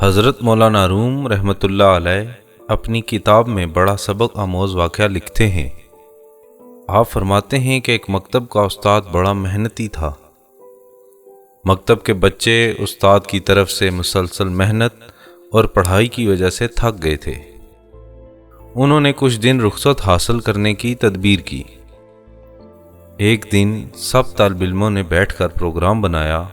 حضرت مولانا روم رحمۃ اللہ علیہ اپنی کتاب میں بڑا سبق آموز واقعہ لکھتے ہیں۔ آپ فرماتے ہیں کہ ایک مکتب کا استاد بڑا محنتی تھا۔ مکتب کے بچے استاد کی طرف سے مسلسل محنت اور پڑھائی کی وجہ سے تھک گئے تھے۔ انہوں نے کچھ دن رخصت حاصل کرنے کی تدبیر کی۔ ایک دن سب طالب علموں نے بیٹھ کر پروگرام بنایا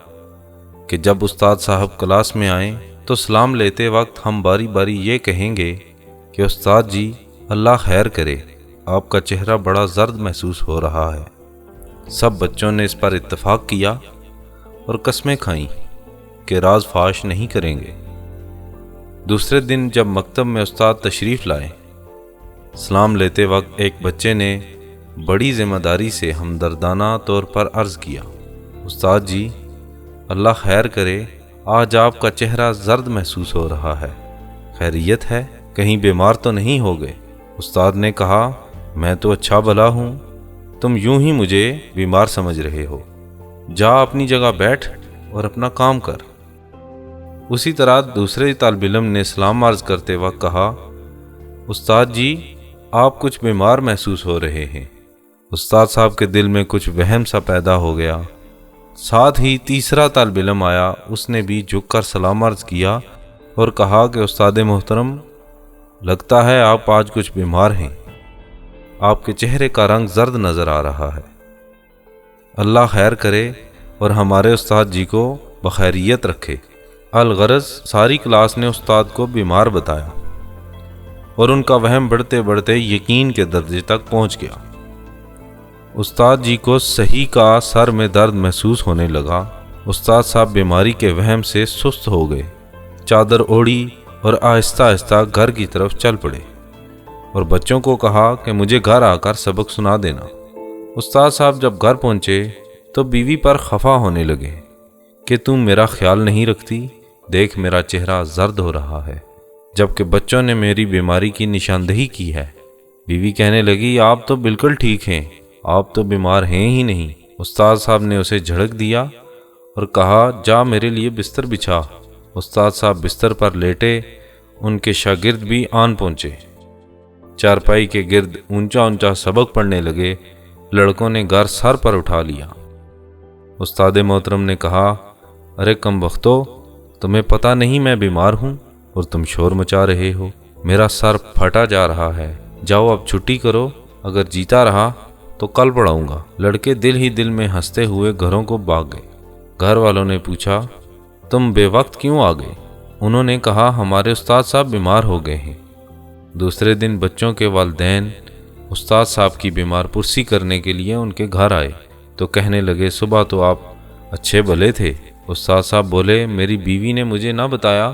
کہ جب استاد صاحب کلاس میں آئیں تو سلام لیتے وقت ہم باری باری یہ کہیں گے کہ استاد جی اللہ خیر کرے، آپ کا چہرہ بڑا زرد محسوس ہو رہا ہے۔ سب بچوں نے اس پر اتفاق کیا اور قسمیں کھائیں کہ راز فاش نہیں کریں گے۔ دوسرے دن جب مکتب میں استاد تشریف لائے، سلام لیتے وقت ایک بچے نے بڑی ذمہ داری سے ہمدردانہ طور پر عرض کیا، استاد جی اللہ خیر کرے، آج آپ کا چہرہ زرد محسوس ہو رہا ہے، خیریت ہے؟ کہیں بیمار تو نہیں ہو گئے؟ استاد نے کہا میں تو اچھا بھلا ہوں، تم یوں ہی مجھے بیمار سمجھ رہے ہو، جا اپنی جگہ بیٹھ اور اپنا کام کر۔ اسی طرح دوسرے طالب علم نے سلام عرض کرتے وقت کہا، استاد جی آپ کچھ بیمار محسوس ہو رہے ہیں۔ استاد صاحب کے دل میں کچھ وہم سا پیدا ہو گیا۔ ساتھ ہی تیسرا طالب علم آیا، اس نے بھی جھک کر سلام عرض کیا اور کہا کہ استاد محترم لگتا ہے آپ آج کچھ بیمار ہیں، آپ کے چہرے کا رنگ زرد نظر آ رہا ہے، اللہ خیر کرے اور ہمارے استاد جی کو بخیریت رکھے۔ الغرض ساری کلاس نے استاد کو بیمار بتایا اور ان کا وہم بڑھتے بڑھتے یقین کے درجے تک پہنچ گیا۔ استاد جی کو صحیح کا سر میں درد محسوس ہونے لگا۔ استاد صاحب بیماری کے وہم سے سست ہو گئے، چادر اوڑھی اور آہستہ آہستہ گھر کی طرف چل پڑے اور بچوں کو کہا کہ مجھے گھر آ کر سبق سنا دینا۔ استاد صاحب جب گھر پہنچے تو بیوی پر خفا ہونے لگے کہ تم میرا خیال نہیں رکھتی، دیکھ میرا چہرہ زرد ہو رہا ہے، جبکہ بچوں نے میری بیماری کی نشاندہی کی ہے۔ بیوی کہنے لگی آپ تو بالکل ٹھیک ہیں، آپ تو بیمار ہیں ہی نہیں۔ استاد صاحب نے اسے جھڑک دیا اور کہا جا میرے لیے بستر بچھا۔ استاد صاحب بستر پر لیٹے، ان کے شاگرد بھی آن پہنچے، چارپائی کے گرد اونچا اونچا سبق پڑھنے لگے۔ لڑکوں نے گھر سر پر اٹھا لیا۔ استاد محترم نے کہا ارے کم بختو، تمہیں پتہ نہیں میں بیمار ہوں اور تم شور مچا رہے ہو، میرا سر پھٹا جا رہا ہے، جاؤ اب چھٹی کرو، اگر جیتا رہا تو کل پڑھاؤں گا۔ لڑکے دل ہی دل میں ہنستے ہوئے گھروں کو بھاگ گئے۔ گھر والوں نے پوچھا تم بے وقت کیوں آ گئے؟ انہوں نے کہا ہمارے استاد صاحب بیمار ہو گئے ہیں۔ دوسرے دن بچوں کے والدین استاد صاحب کی بیمار پرسی کرنے کے لیے ان کے گھر آئے تو کہنے لگے صبح تو آپ اچھے بھلے تھے۔ استاد صاحب بولے میری بیوی نے مجھے نہ بتایا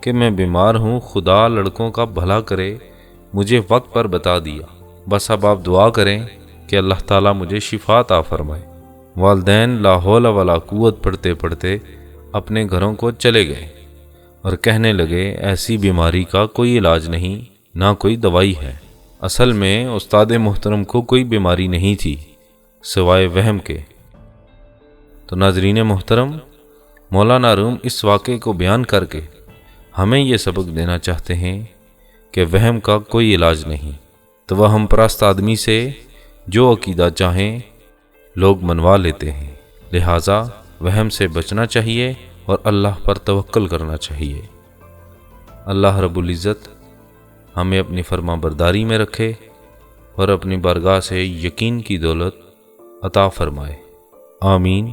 کہ میں بیمار ہوں، خدا لڑکوں کا بھلا کرے، مجھے وقت پر بتا دیا، بس اب آپ دعا کریں کہ اللہ تعالیٰ مجھے شفا عطا فرمائے۔ والدین لا حول ولا قوت پڑھتے پڑھتے اپنے گھروں کو چلے گئے اور کہنے لگے ایسی بیماری کا کوئی علاج نہیں، نہ کوئی دوائی ہے۔ اصل میں استاد محترم کو کوئی بیماری نہیں تھی سوائے وہم کے۔ تو ناظرین محترم، مولانا روم اس واقعے کو بیان کر کے ہمیں یہ سبق دینا چاہتے ہیں کہ وہم کا کوئی علاج نہیں۔ تو وہ ہم پرست آدمی سے جو عقیدہ چاہیں لوگ منوا لیتے ہیں، لہٰذا وہم سے بچنا چاہیے اور اللہ پر توکل کرنا چاہیے۔ اللہ رب العزت ہمیں اپنی فرما برداری میں رکھے اور اپنی بارگاہ سے یقین کی دولت عطا فرمائے، آمین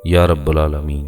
یا رب العالمین۔